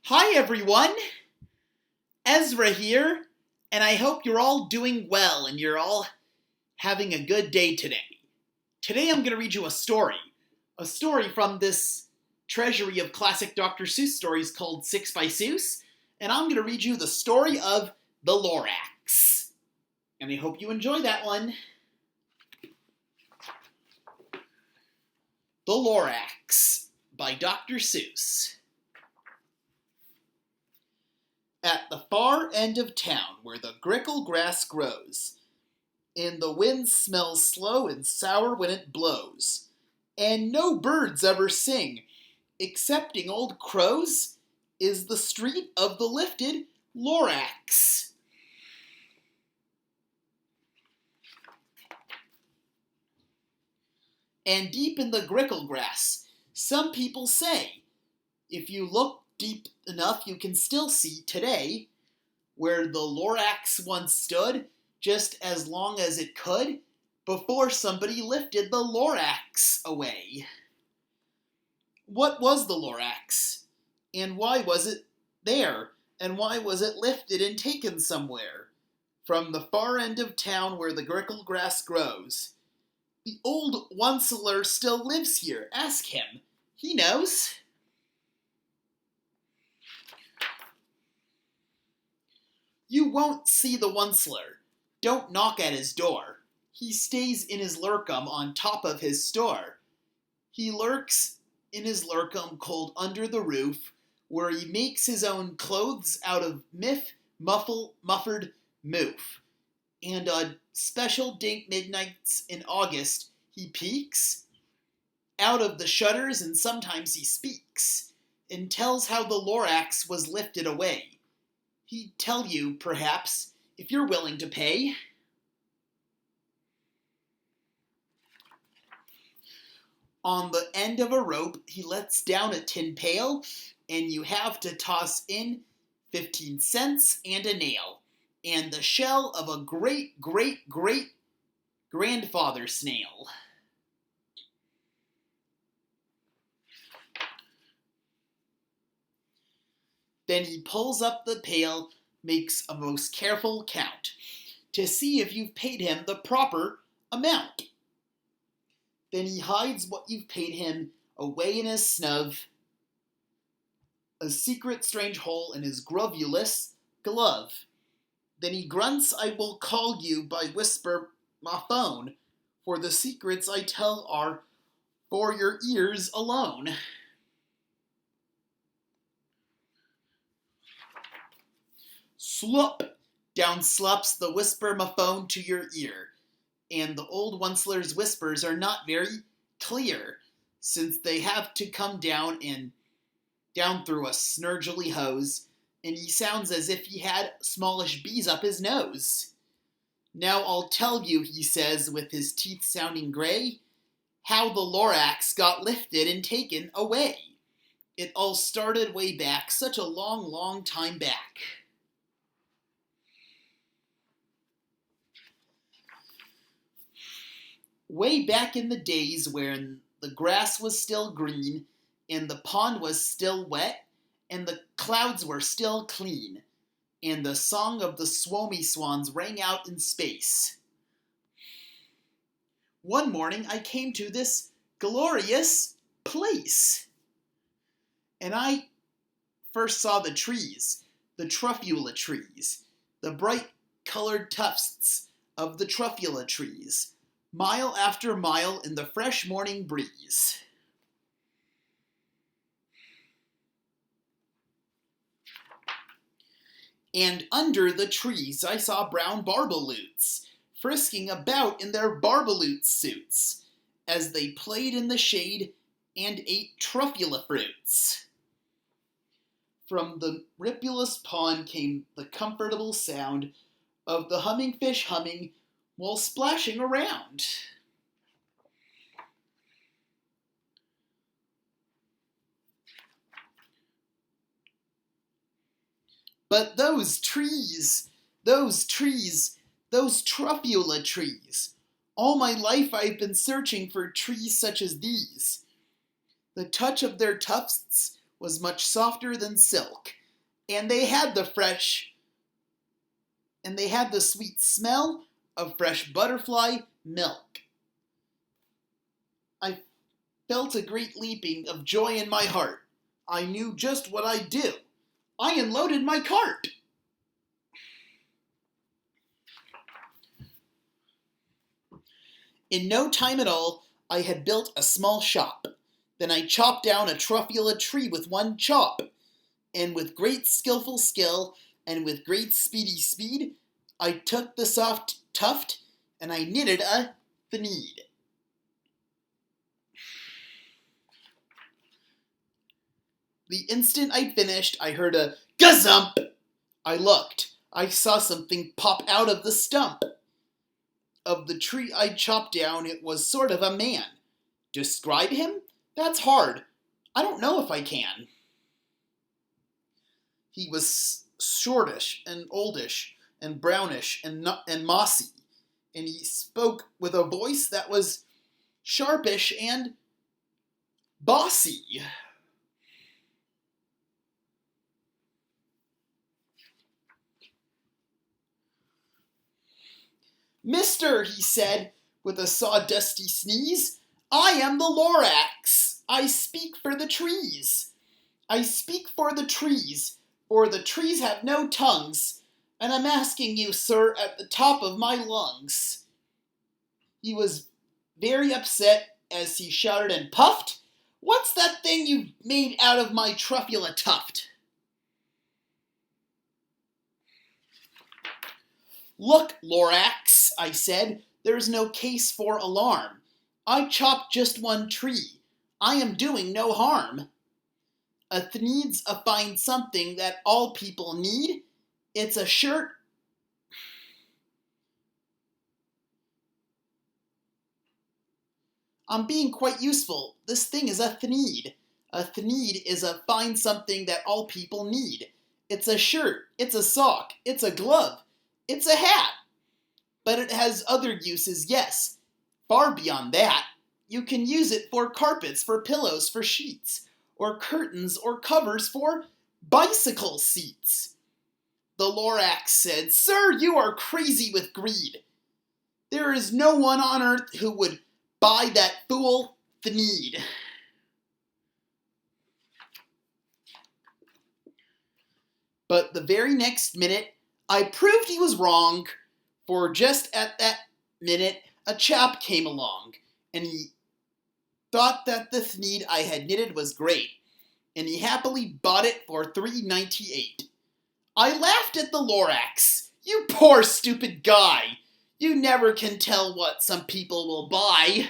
Hi everyone, Ezra here, and I hope you're all doing well and you're all having a good day today. Today I'm going to read you a story from this treasury of classic Dr. Seuss stories called Six by Seuss, and I'm going to read you the story of the Lorax. And I hope you enjoy that one. The Lorax by Dr. Seuss. At the far end of town, where the grickle grass grows, and the wind smells slow and sour when it blows, and no birds ever sing, excepting old crows, is the street of the lifted Lorax. And deep in the grickle grass, some people say, if you look deep enough, you can still see today where the Lorax once stood, just as long as it could, before somebody lifted the Lorax away. What was the Lorax? And why was it there? And why was it lifted and taken somewhere? From the far end of town where the grickle grass grows. The old Onceler still lives here. Ask him. He knows. You won't see the Onceler. Don't knock at his door. He stays in his lurkum on top of his store. He lurks in his lurkum cold under the roof, where he makes his own clothes out of muffered moof. And on special dink midnights in August, he peeks out of the shutters, and sometimes he speaks, and tells how the Lorax was lifted away. He'd tell you, perhaps, if you're willing to pay. On the end of a rope, he lets down a tin pail, and you have to toss in 15 cents and a nail, and the shell of a great-great-great-grandfather snail. Then he pulls up the pail, makes a most careful count, to see if you've paid him the proper amount. Then he hides what you've paid him away in his snub, a secret strange hole in his grovulous glove. Then he grunts, I will call you by whisper my phone, for the secrets I tell are for your ears alone. Slop! Down slops the whisper-ma-phone to your ear, and the old Onceler's whispers are not very clear, since they have to come down through a snurgly hose, and he sounds as if he had smallish bees up his nose. Now I'll tell you, he says, with his teeth sounding gray, how the Lorax got lifted and taken away. It all started way back, such a long, long time back. Way back in the days when the grass was still green, and the pond was still wet, and the clouds were still clean, and the song of the swomy swans rang out in space. One morning I came to this glorious place, and I first saw the trees, the truffula trees, the bright-colored tufts of the truffula trees, mile after mile in the fresh morning breeze. And under the trees I saw brown barbaloots, frisking about in their barbaloot suits, as they played in the shade and ate truffula fruits. From the ripulous pond came the comfortable sound of the humming fish humming while splashing around. But those trees, those truffula trees. All my life I've been searching for trees such as these. The touch of their tufts was much softer than silk, and they had the sweet smell of fresh butterfly milk. I felt a great leaping of joy in my heart. I knew just what I'd do. I unloaded my cart. In no time at all, I had built a small shop. Then I chopped down a truffula tree with one chop, and with great skillful skill, and with great speedy speed, I took the soft tuft, and I knitted a thneed. The instant I'd finished, I heard a gazump. I looked. I saw something pop out of the stump of the tree I'd chopped down. It was sort of a man. Describe him? That's hard. I don't know if I can. He was shortish and oldish and brownish and mossy, and he spoke with a voice that was sharpish and bossy. Mister, he said, with a sawdusty sneeze, I am the Lorax. I speak for the trees. I speak for the trees have no tongues, and I'm asking you, sir, at the top of my lungs. He was very upset as he shouted and puffed, What's that thing you made out of my truffula tuft? Look, Lorax, I said, there's no case for alarm. I chopped just one tree. I am doing no harm. A thneed's a fine something that all people need. It's a shirt. I'm being quite useful. This thing is a thneed. A thneed is a fine something that all people need. It's a shirt. It's a sock. It's a glove. It's a hat. But it has other uses, yes. Far beyond that. You can use it for carpets, for pillows, for sheets, or curtains, or covers for bicycle seats. The Lorax said, Sir, you are crazy with greed. There is no one on earth who would buy that fool thneed. But the very next minute, I proved he was wrong, for just at that minute, a chap came along, and he thought that the thneed I had knitted was great, and he happily bought it for $3.98. I laughed at the Lorax. You poor stupid guy! You never can tell what some people will buy.